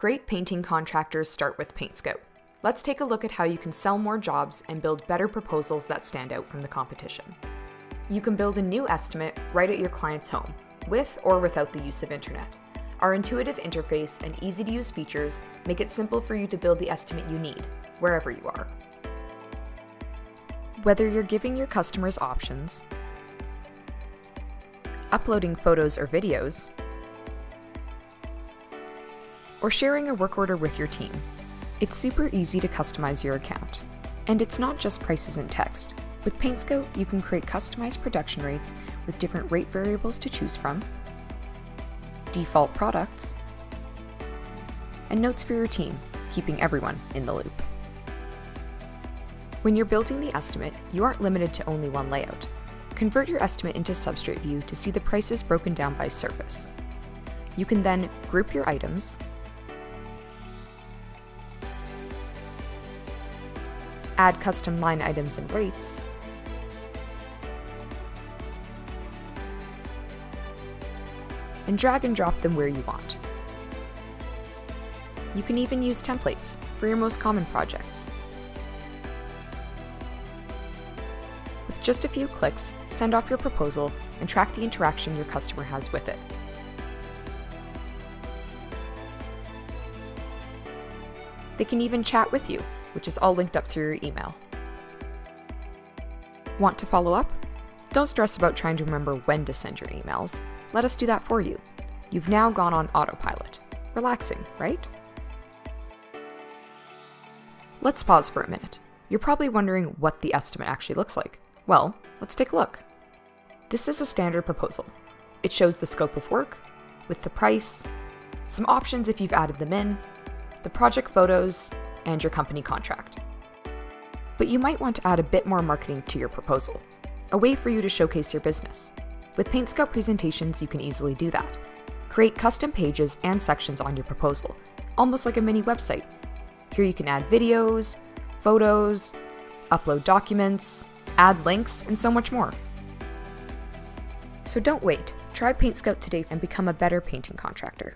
Great painting contractors start with PaintScout. Let's take a look at how you can sell more jobs and build better proposals that stand out from the competition. You can build a new estimate right at your client's home, with or without the use of internet. Our intuitive interface and easy-to-use features make it simple for you to build the estimate you need, wherever you are. Whether you're giving your customers options, uploading photos or videos, or sharing a work order with your team, it's super easy to customize your account. And it's not just prices and text. With PaintScout, you can create customized production rates with different rate variables to choose from, default products, and notes for your team, keeping everyone in the loop. When you're building the estimate, you aren't limited to only one layout. Convert your estimate into Substrate view to see the prices broken down by surface. You can then group your items, add custom line items and rates, and drag and drop them where you want. You can even use templates for your most common projects. With just a few clicks, send off your proposal and track the interaction your customer has with it. They can even chat with you, which is all linked up through your email. Want to follow up? Don't stress about trying to remember when to send your emails. Let us do that for you. You've now gone on autopilot. Relaxing, right? Let's pause for a minute. You're probably wondering what the estimate actually looks like. Well, let's take a look. This is a standard proposal. It shows the scope of work, with the price, some options if you've added them in, the project photos, and your company contract. But you might want to add a bit more marketing to your proposal, a way for you to showcase your business. With PaintScout presentations, you can easily do that. Create custom pages and sections on your proposal, almost like a mini website. Here you can add videos, photos, upload documents, add links, and so much more. So don't wait. Try PaintScout today and become a better painting contractor.